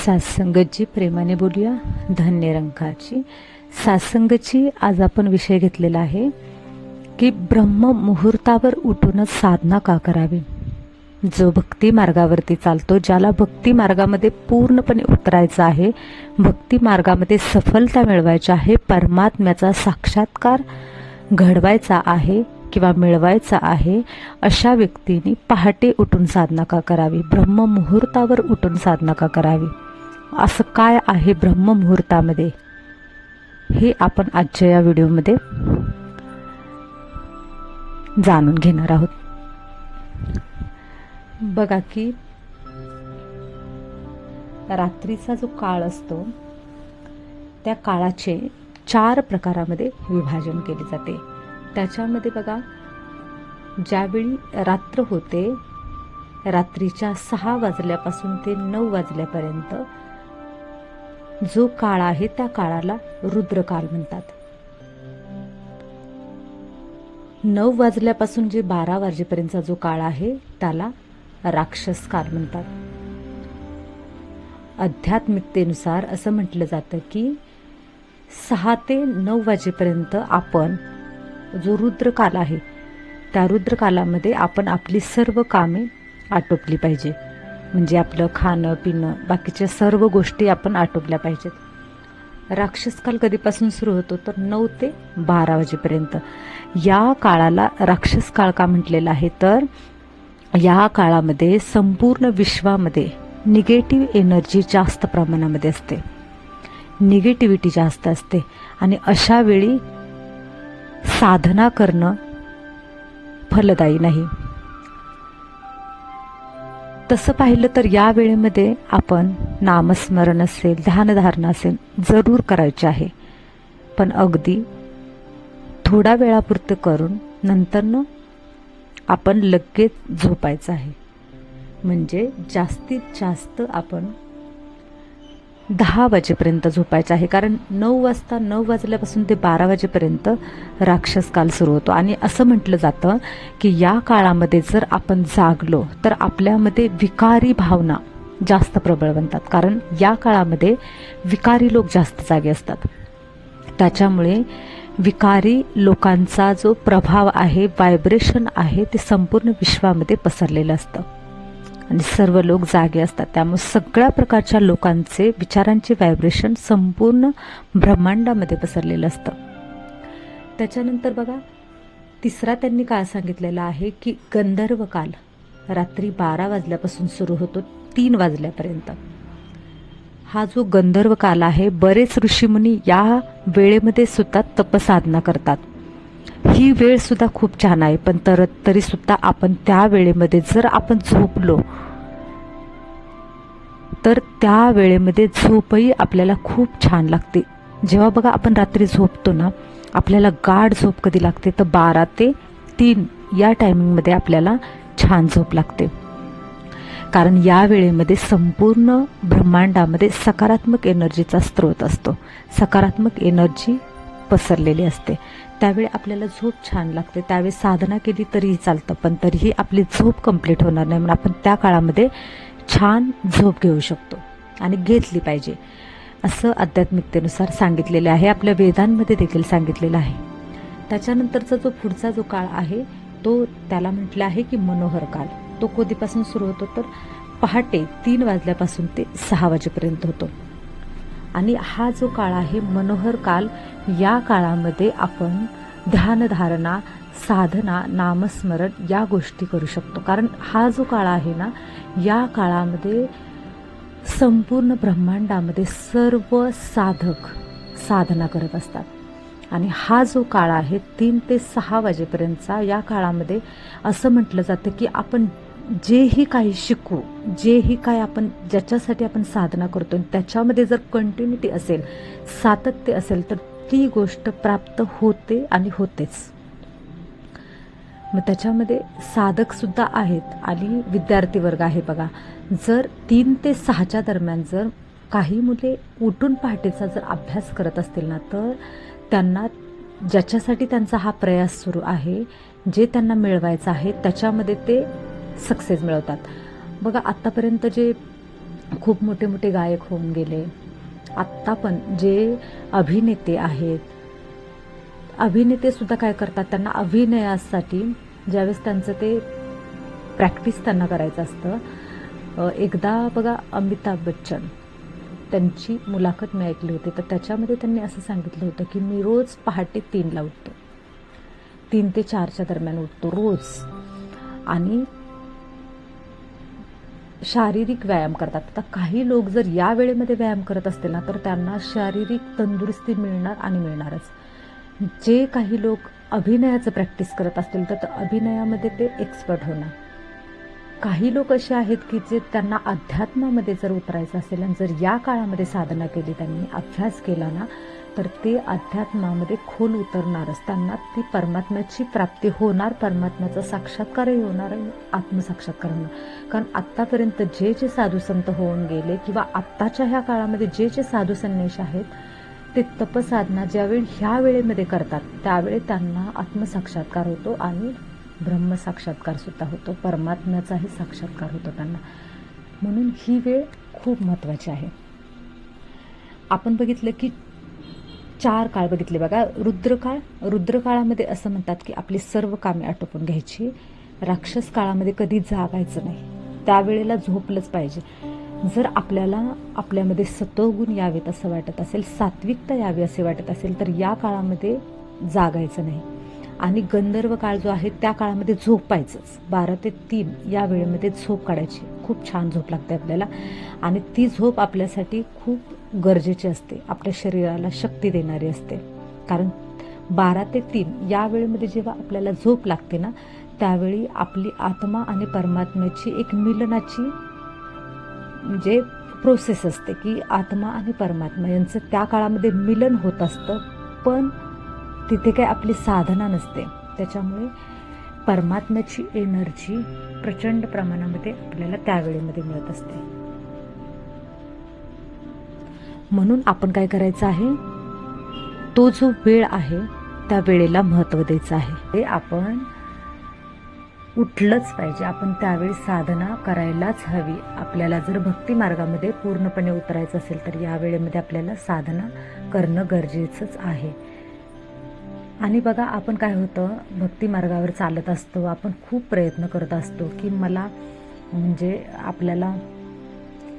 सात्संगतची प्रेमाने बोलूया. धन्य रंगाची सात्संगची आज आपण विषय घेतलेला आहे की ब्रह्म मुहूर्तावर उठूनच साधना का करावी. जो भक्ती मार्गावरती चालतो, ज्याला भक्ती मार्गामध्ये पूर्णपणे उतरायचं आहे, भक्ती मार्गामध्ये सफलता मिळवायची आहे, परमात्म्याचा साक्षात्कार घडवायचा आहे किंवा मिळवायचा आहे, अशा व्यक्तीने पहाटे उठून साधना का करावी, ब्रह्म मुहूर्तावर उठून साधना का करावी. असं काय आहे ब्रह्म मुहूर्तामध्ये, हे आपण आजच्या या व्हिडिओमध्ये जाणून घेणार आहोत. बघा की रात्रीचा जो काळ असतो त्या काळाचे 4 प्रकारामध्ये विभाजन केले जाते. त्याच्यामध्ये बघा, ज्यावेळी रात्र होते, रात्रीच्या 6 वाजल्यापासून ते 9 वाजल्यापर्यंत जो काळ आहे त्या काळाला रुद्रकाल म्हणतात. 9 वाजल्यापासून जे 12 वाजेपर्यंतचा जो काळ आहे त्याला राक्षस काल म्हणतात. आध्यात्मिकतेनुसार असं म्हटलं जातं की 6 ते 9 वाजेपर्यंत आपण जो रुद्रकाल आहे त्या रुद्रकालामध्ये आपण आपली सर्व कामे आटोपली पाहिजे. म्हणजे आपलं खाणं पिणं बाकीच्या सर्व गोष्टी आपण आटोपल्या पाहिजेत. राक्षसकाल कधीपासून सुरू होतो तर 9 ते 12 वाजेपर्यंत. या काळाला राक्षस काळ का म्हटलेला आहे तर या काळामध्ये संपूर्ण विश्वामध्ये निगेटिव्ह एनर्जी जास्त प्रमाणामध्ये असते, निगेटिव्हिटी जास्त असते आणि अशा वेळी साधना करणं फलदायी नाही. तसं पाहिलं तर या वेळेमध्ये आपण नामस्मरण असेल, ध्यानधारणा असेल जरूर करायचे आहे, पण अगदी थोडा वेळापुरतं करून नंतरनं आपण लगेच झोपायचं आहे. म्हणजे जास्तीत जास्त आपण 10 वाजेपर्यंत झोपायचं आहे. कारण 9 वाजल्यापासून ते 12 वाजेपर्यंत राक्षस काल सुरू होतो आणि असं म्हटलं जातं की या काळामध्ये जर आपण जागलो तर आपल्यामध्ये विकारी भावना जास्त प्रबळ बनतात. कारण या काळामध्ये विकारी लोक जास्त जागे असतात. त्याच्यामुळे विकारी लोकांचा जो प्रभाव आहे, व्हायब्रेशन आहे, ते संपूर्ण विश्वामध्ये पसरलेलं असतं आणि सर्व लोक जागे असतात. त्यामुळे सगळ्या प्रकारच्या लोकांचे विचारांचे व्हायब्रेशन संपूर्ण ब्रह्मांडामध्ये पसरलेलं असतं. त्याच्यानंतर बघा, तिसरा त्यांनी काय सांगितलेला आहे की गंधर्व काल रात्री 12 वाजल्यापासून सुरू होतो 3 वाजल्यापर्यंत. हा जो गंधर्व काल आहे, बरेच ऋषीमुनी या वेळेमध्ये सुद्धा तपसाधना करतात. ही वेळ सुद्धा खूप छान आहे, पण तरी सुद्धा आपण त्या वेळेमध्ये जर आपण झोपलो तर त्या वेळेमध्ये झोपही आपल्याला खूप छान लागते. जेव्हा बघा आपण रात्री झोपतो ना, आपल्याला गाढ झोप कधी लागते तर 12 ते 3 या टायमिंगमध्ये आपल्याला छान झोप लागते. कारण या वेळेमध्ये संपूर्ण ब्रह्मांडामध्ये सकारात्मक एनर्जीचा स्रोत असतो, सकारात्मक एनर्जी पसरलेली असते. त्यावेळी आपल्याला झोप छान लागते. त्यावेळी साधना केली तरीही चालतं, पण तरीही आपली झोप कंप्लीट होणार नाही, म्हणून आपण त्या काळामध्ये छान झोप घेऊ शकतो आणि घेतली पाहिजे, असं आध्यात्मिकतेनुसार सांगितलेले आहे. आपल्या वेदांमध्ये देखील सांगितलेलं आहे. त्याच्यानंतरचा जो पुढचा जो काळ आहे तो त्याला म्हटलं आहे की मनोहर काल. तो कधीपासून सुरू होतो तर पहाटे 3 वाजल्यापासून ते 6 वाजेपर्यंत होतो. आणि हा जो काळ आहे मनोहर काल, या काळामध्ये आपण ध्यानधारणा, साधना, नामस्मरण या गोष्टी करू शकतो. कारण हा जो काळ आहे ना, या काळामध्ये संपूर्ण ब्रह्मांडामध्ये सर्व साधक साधना करत असतात. आणि हा जो काळ आहे 3 ते 6 वाजेपर्यंतचा, या काळामध्ये असं म्हटलं जातं की आपण जेही काही शिकू, जेही काय आपण ज्याच्यासाठी आपण साधना करतो त्याच्यामध्ये जर कंटिन्युटी असेल, सातत्य असेल तर ती गोष्ट प्राप्त होते आणि होतेच. मग त्याच्यामध्ये साधक सुद्धा आहेत आणि विद्यार्थी वर्ग आहे. बघा, जर 3 ते 6च्या दरम्यान जर काही मुले उठून पहाटेचा जर अभ्यास करत असतील ना, तर त्यांना ज्याच्यासाठी त्यांचा हा प्रयास सुरू आहे, जे त्यांना मिळवायचं आहे त्याच्यामध्ये ते सक्सेस मिळवतात. बघा, आतापर्यंत जे खूप मोठे मोठे गायक होऊन गेले. आत्ता पण जे अभिनेते आहेत, अभिनेते सुद्धा काय करतात, त्यांना अभिनयासाठी ज्यावेळेस त्यांचं ते प्रॅक्टिस त्यांना करायचं असतं. एकदा बघा अमिताभ बच्चन त्यांची मुलाखत मी ऐकली होती, तर त्याच्यामध्ये त्यांनी असं सांगितलं होतं की मी रोज पहाटे 3ला उठतो, 3 ते 4च्या दरम्यान उठतो रोज, आणि शारीरिक व्यायाम करतात. आता काही लोक जर या वेळेमध्ये व्यायाम करत असतील ना, तर त्यांना शारीरिक तंदुरुस्ती मिळणार आणि मिळणारच. जे काही लोक अभिनयाचं प्रॅक्टिस करत असतील तर अभिनयामध्ये ते एक्सपर्ट होणार. काही लोक असे आहेत की जे त्यांना अध्यात्मामध्ये जर उतरायचं असेल आणि जर या काळामध्ये साधना केली, त्यांनी अभ्यास केला ना, तर ते अध्यात्मामध्ये खोल उतरणारच. त्यांना ती परमात्म्याची प्राप्ती होणार, परमात्म्याचा साक्षात्कारही होणार आणि आत्मसाक्षात्कार होणार. कारण आत्तापर्यंत जे जे साधू संत होऊन गेले किंवा आत्ताच्या ह्या काळामध्ये जे जे साधू संन्यासी आहेत, ते तपसाधना ज्यावेळी ह्या वेळेमध्ये करतात त्यावेळी त्यांना आत्मसाक्षात्कार होतो आणि ब्रह्मसाक्षात्कार सुद्धा होतो, परमात्म्याचाही साक्षात्कार होतो त्यांना. म्हणून ही वेळ खूप महत्त्वाची आहे. आपण बघितलं की 4 काळ बघितले बघा. रुद्रकाळ, रुद्रकाळामध्ये असं म्हणतात की आपली सर्व कामे आटोपून घ्यायची. राक्षस काळामध्ये कधी जागायचं नाही, त्यावेळेला झोपलंच पाहिजे. जर आपल्याला आपल्यामध्ये सत्वगुण यावेत असं वाटत असेल, सात्विकता यावी असे वाटत असेल, तर या काळामध्ये जागायचं नाही. आणि गंधर्व काळ जो आहे त्या काळामध्ये झोपायचंच. 12 ते 3 या वेळेमध्ये झोप काढायची. खूप छान झोप लागते आपल्याला, आणि ती झोप आपल्यासाठी खूप गरजेची असते, आपल्या शरीराला शक्ती देणारी असते. कारण 12 ते 3 या वेळेमध्ये जेव्हा आपल्याला झोप लागते ना, त्यावेळी आपली आत्मा आणि परमात्म्याची एक मिलनाची म्हणजे प्रोसेस असते की आत्मा आणि परमात्मा यांचं त्या काळामध्ये मिलन होत असतं. पण तिथे काय आपली साधना नसते, त्याच्यामुळे परमात्म्याची एनर्जी प्रचंड प्रमाणामध्ये आपल्याला त्यावेळेमध्ये मिळत असते. म्हणून आपण काय करायचं आहे, तो जो वेळ आहे त्या वेळेला महत्त्व द्यायचं आहे. हे आपण उठलंच पाहिजे, आपण त्यावेळी साधना करायलाच हवी. आपल्याला जर भक्ती मार्गामध्ये पूर्णपणे उतरायचं असेल तर या वेळेमध्ये आपल्याला साधना करणं गरजेचंच आहे. आणि बघा, आपण काय होतं, भक्ती मार्गावर चालत असतो, आपण खूप प्रयत्न करत असतो की मला म्हणजे आपल्याला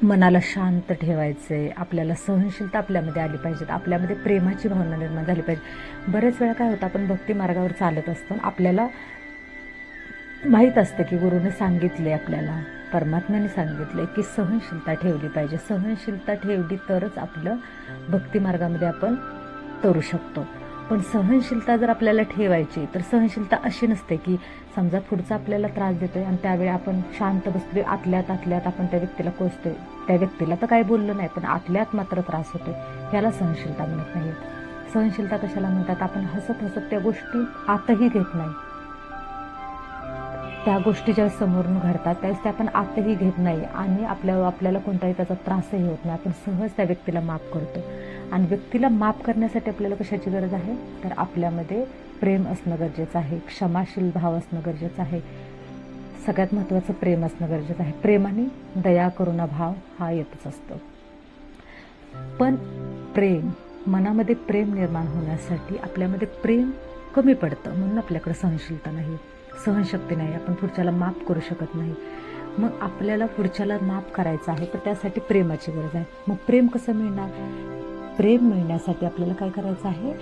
मनाला शांत ठेवायचे, आपल्याला सहनशीलता आपल्यामध्ये आली पाहिजे, आपल्यामध्ये प्रेमाची भावना निर्माण झाली पाहिजे. बरेच वेळा काय होतं, आपण भक्ती मार्गावर चालत असतो, आपल्याला माहीत असतं की गुरुने सांगितले, आपल्याला परमात्म्याने सांगितले की सहनशीलता ठेवली पाहिजे. सहनशीलता ठेवली तरच आपलं भक्ती मार्गामध्ये आपण तरू शकतो. पण सहनशीलता जर आपल्याला ठेवायची, तर सहनशीलता अशी नसते की समजा पुढचा आपल्याला त्रास देतोय आणि त्यावेळी आपण शांत बसतोय, आतल्यात आपण त्या व्यक्तीला कोसतोय. त्या व्यक्तीला तर काही बोललं नाही, पण आतल्यात मात्र त्रास होतोय, ह्याला सहनशीलता म्हणत नाही. सहनशीलता कशाला म्हणतात, आपण हसत हसत त्या गोष्टी आतही घेत नाही. त्या गोष्टी ज्यावेळेस समोरून घडतात त्यावेळेस त्या आपण आतही घेत नाही आणि आपल्याला कोणताही त्याचा त्रासही होत नाही. आपण सहज त्या व्यक्तीला माफ करतो. आणि व्यक्तीला माफ करण्यासाठी आपल्याला कशाची गरज आहे, तर आपल्यामध्ये प्रेम असणं गरजेचं आहे, क्षमाशील भाव असणं गरजेचं आहे. सगळ्यात महत्त्वाचं प्रेम असणं गरजेचं आहे. प्रेमाने दया करुणा भाव हा येतच असतो. पण प्रेम, मनामध्ये प्रेम निर्माण होण्यासाठी आपल्यामध्ये प्रेम कमी पडतं, म्हणून आपल्याकडे सहनशीलता नाही, सहनशक्ती नाही, आपण पुढच्याला माफ करू शकत नाही. मग आपल्याला पुढच्याला माफ करायचं आहे, तर त्यासाठी प्रेमाची गरज आहे. मग प्रेम कसं मिळणार, प्रेम मिळण्यासाठी आपल्याला काय करायचं आहे,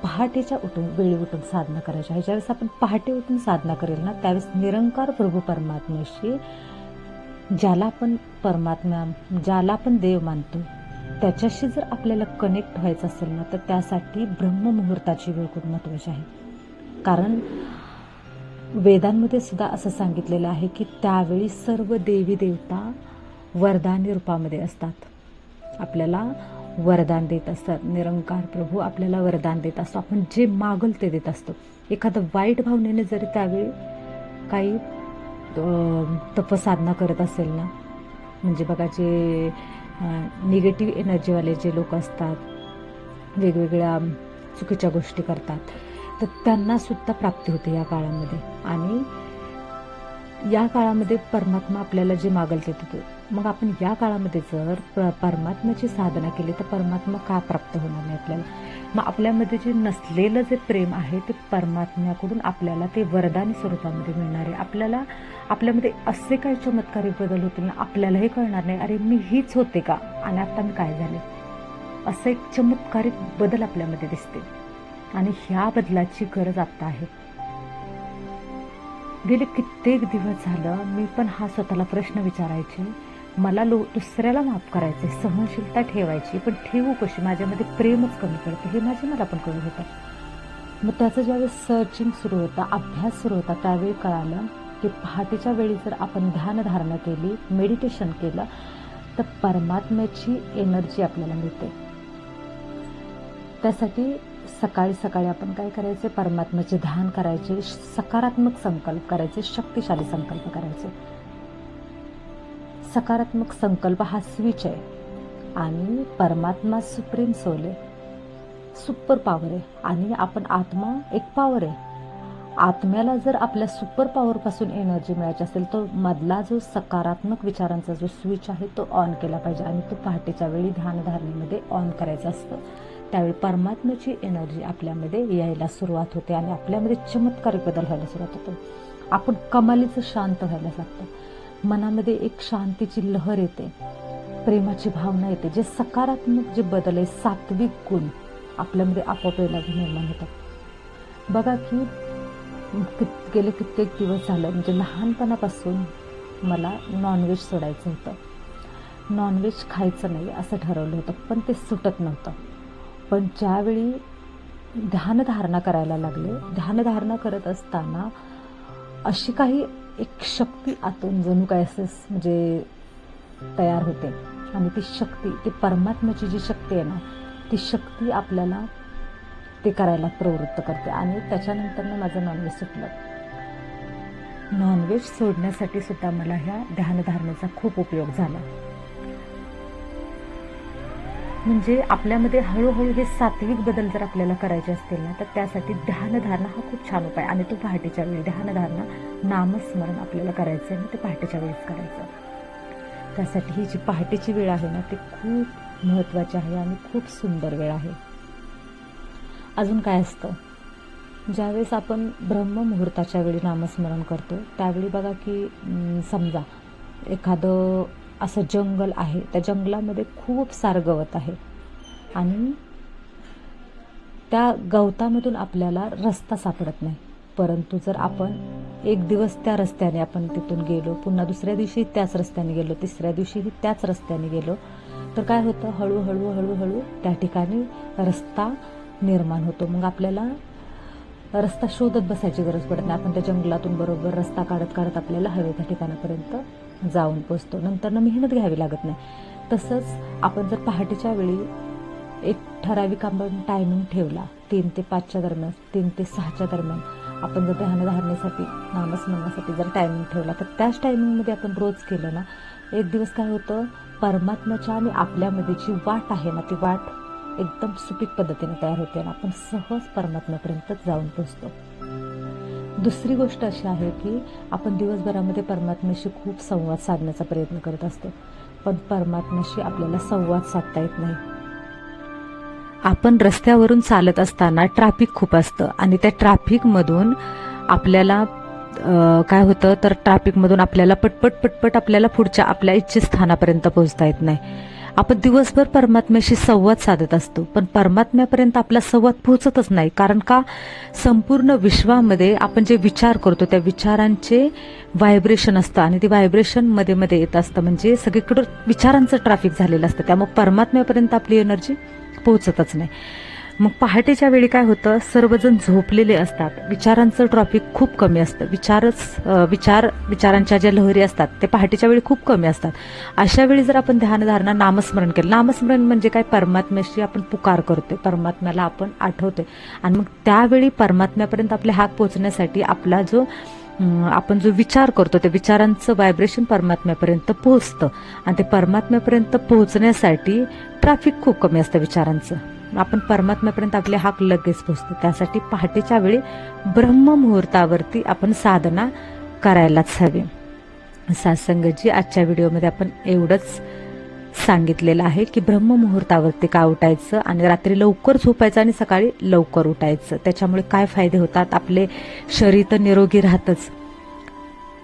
पहाटेच्या वेळी उठून साधना करायची आहे. ज्यावेळेस आपण पहाटे उठून साधना करेल ना, त्यावेळेस निरंकार प्रभू परमात्म्याशी, ज्याला आपण देव मानतो, त्याच्याशी जर आपल्याला कनेक्ट व्हायचं असेल ना, तर त्यासाठी ब्रह्ममुहूर्ताची वेळ खूप महत्त्वाची आहे. कारण वेदांमध्ये सुद्धा असं सांगितलेलं आहे की त्यावेळी सर्व देवी देवता वरदानी रूपामध्ये असतात, आपल्याला वरदान देत असतात. निरंकार प्रभू आपल्याला वरदान देत असतो, आपण जे मागल ते देत असतो. एखादं वाईट भावनेने जरी त्यावेळी काही तपसाधना करत असेल ना, म्हणजे बघा जे निगेटिव्ह एनर्जीवाले जे लोक असतात, वेगवेगळ्या चुकीच्या गोष्टी करतात, तर त्यांना सुद्धा प्राप्ती होते या काळामध्ये. आणि या काळामध्ये परमात्मा आपल्याला जे मागल ते देतो. मग आपण या काळामध्ये जर परमात्म्याची साधना केली तर परमात्मा का प्राप्त होणार नाही आपल्याला? मग आपल्यामध्ये जे नसलेलं जे प्रेम आहे ते परमात्म्याकडून आपल्याला ते वरदानी स्वरूपामध्ये मिळणार आहे. आपल्याला आपल्यामध्ये असे काही चमत्कारिक बदल होतील ना, आपल्यालाही कळणार नाही, अरे मी हीच होते का आणि आता मी काय झाले. असं एक चमत्कारिक बदल आपल्यामध्ये दिसते आणि ह्या बदलाची गरज आता आहे. गेले कित्येक दिवस झालं मी पण हा स्वतःला प्रश्न विचारायचे, मला दुसऱ्याला माफ करायचे, सहनशीलता ठेवायची, पण ठेवू कशी, माझ्यामध्ये प्रेमच कमी पडते, हे मला पण कळत होतं. मग त्याचं ज्यावेळेस सर्चिंग सुरू होता, अभ्यास सुरू होता, त्यावेळी कळालं की पहाटेच्या वेळी जर आपण ध्यानधारणा केली, मेडिटेशन केलं तर परमात्म्याची एनर्जी आपल्याला मिळते. त्यासाठी सकाळी सकाळी आपण काय करायचे, परमात्म्याचे ध्यान करायचे, सकारात्मक संकल्प करायचे, शक्तिशाली संकल्प करायचे. सकारात्मक संकल्प हा स्विच आहे आणि परमात्मा सुप्रीम सोल आहे, सुपर पॉवर आहे आणि आपण आत्मा एक पॉवर आहे. आत्म्याला जर आपल्या सुपर पॉवर पासून एनर्जी मिळायची असेल तर मधला जो सकारात्मक विचारांचा जो स्विच आहे तो ऑन केला पाहिजे आणि तो पहाटेच्या वेळी ध्यानधारणेमध्ये ऑन करायचं असतं. त्यावेळी परमात्म्याची एनर्जी आपल्यामध्ये यायला सुरुवात होते आणि आपल्यामध्ये चमत्कारिक बदल व्हायला सुरुवात होतो. आपण कमालीचं शांत व्हायला लागतं, मनामध्ये एक शांतीची लहर येते, प्रेमाची भावना येते, जे सकारात्मक जे बदल आहे, सात्विक गुण आपल्यामध्ये आपोआप निर्माण होतात. बघा की गेले कित्येक दिवस झालं, म्हणजे लहानपणापासून मला नॉनव्हेज सोडायचं होतं, नॉनव्हेज खायचं नाही असं ठरवलं होतं, पण ते सुटत नव्हतं. पण ज्यावेळी ध्यानधारणा करायला लागले, ध्यानधारणा करत असताना अशी काही एक शक्ती आतून जणू काय असं म्हणजे तयार होते आणि ती शक्ती, ती परमात्म्याची जी शक्ती आहे ना, ती शक्ती आपल्याला ते करायला प्रवृत्त करते आणि त्याच्यानंतर माझं नॉनव्हेज सुटलं. नॉनव्हेज सोडण्यासाठी सुद्धा मला ह्या ध्यानधारणेचा खूप उपयोग झाला. म्हणजे आपल्यामध्ये हळूहळू हे सात्विक बदल जर आपल्याला करायचे असतील ना, तर त्यासाठी ध्यानधारणा हा खूप छान उपाय आणि तो पहाटेच्या वेळी ध्यानधारणा, नामस्मरण आपल्याला करायचं आहे ना, ते पहाटेच्या वेळीच करायचं. त्यासाठी ही जी पहाटेची वेळ आहे ना, ती खूप महत्त्वाची आहे आणि खूप सुंदर वेळ आहे. अजून काय असतं, ज्यावेळेस आपण ब्रह्ममुहूर्ताच्या वेळी नामस्मरण करतो त्यावेळी बघा की समजा एखादं असं जंगल आहे, त्या जंगलामध्ये खूप सारं गवत आहे आणि त्या गवतामधून आपल्याला रस्ता सापडत नाही. परंतु जर आपण एक दिवस त्या रस्त्याने आपण तिथून गेलो, पुन्हा दुसऱ्या दिवशी त्याच रस्त्याने गेलो, तिसऱ्या दिवशीही त्याच रस्त्याने गेलो, तर काय होतं, हळूहळू हळूहळू त्या ठिकाणी रस्ता निर्माण होतो. मग आपल्याला रस्ता शोधत बसायची गरज पडत नाही, आपण त्या जंगलातून बरोबर रस्ता काढत काढत आपल्याला हवे त्या ठिकाणापर्यंत जाऊन पोचतो. नंतर मेहनत घ्यावी लागत नाही. तसंच आपण जर पहाटेच्या वेळी एक ठराविक आपण टायमिंग ठेवला, 3 ते 5च्या दरम्यान, 3 ते 6च्या दरम्यान आपण जर ध्यानधारणेसाठी, नामस्मरणासाठी जर टायमिंग ठेवला, तर त्याच टायमिंगमध्ये आपण रोज केलं ना, एक दिवस काय होतं, परमात्म्याच्या आणि आपल्यामध्ये जी वाट आहे ना, ती वाट एकदम सुपीक पद्धतीने तयार होते आणि आपण सहज परमात्म्यापर्यंत जाऊन पोचतो. दुसरी गोष्ट अशी आहे की आपण दिवसभरामध्ये परमात्म्याशी खूप संवाद साधण्याचा प्रयत्न करत असतो, पण परमात्म्याशी आपल्याला संवाद साधता येत नाही. आपण रस्त्यावरून चालत असताना ट्रॅफिक खूप असतं आणि त्या ट्रॅफिकमधून आपल्याला काय होतं, तर ट्रॅफिकमधून आपल्याला पटपट आपल्याला पुढच्या आपल्या इच्छितस्थानापर्यंत पोहोचता येत नाही. आपण दिवसभर परमात्म्याशी संवाद साधत असतो, पण परमात्म्यापर्यंत आपला संवाद पोहोचतच नाही. कारण का, संपूर्ण विश्वामध्ये आपण जे विचार करतो त्या विचारांचे व्हायब्रेशन असतं आणि ते व्हायब्रेशन मध्ये मध्ये येत असतं, म्हणजे सगळीकडे विचारांचं ट्रॅफिक झालेलं असतं, त्यामुळे परमात्म्यापर्यंत आपली एनर्जी पोहोचतच नाही. मग पहाटेच्या वेळी काय होतं, सर्वजण झोपलेले असतात, विचारांचं ट्रॅफिक खूप कमी असतं, विचारांच्या ज्या लहरी असतात ते पहाटेच्या वेळी खूप कमी असतात. अशा वेळी जर आपण ध्यानधारणा, नामस्मरण केलं, नामस्मरण म्हणजे काय, परमात्म्याशी आपण पुकार करतोय, परमात्म्याला आपण आठवतोय आणि मग त्यावेळी परमात्म्यापर्यंत आपले हात पोहोचण्यासाठी आपला आपण जो विचार करतो त्या विचारांचं व्हायब्रेशन परमात्म्यापर्यंत पोहोचतं आणि ते परमात्म्यापर्यंत पोहोचण्यासाठी ट्रॅफिक खूप कमी असतं विचारांचं. आपण परमात्म्यापर्यंत आपले हाक लगेच पोहोचतो. त्यासाठी पहाटेच्या वेळी ब्रह्ममुहूर्तावरती आपण साधना करायलाच हवी. सत्संगजी, आजच्या व्हिडिओमध्ये आपण एवढंच सांगितलेलं आहे की ब्रह्ममुहूर्तावरती का उठायचं आणि रात्री लवकर झोपायचं आणि सकाळी लवकर उठायचं. त्याच्यामुळे काय फायदे होतात? आपले शरीर तर निरोगी राहतच,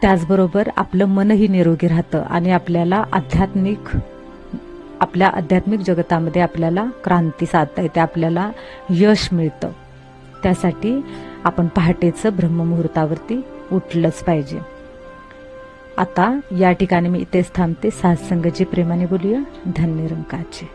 त्याचबरोबर आपलं मनही निरोगी राहतं आणि आपल्याला आपल्या आध्यात्मिक जगतामध्ये आपल्याला क्रांती साधता येते, आपल्याला यश मिळतं. त्यासाठी आपण पहाटेचं ब्रह्ममुहूर्तावरती उठलंच पाहिजे. आता या ठिकाणी मी इथेच थांबते. सत्संगजी, प्रेमाने बोलूया. धन्य रंकाचे.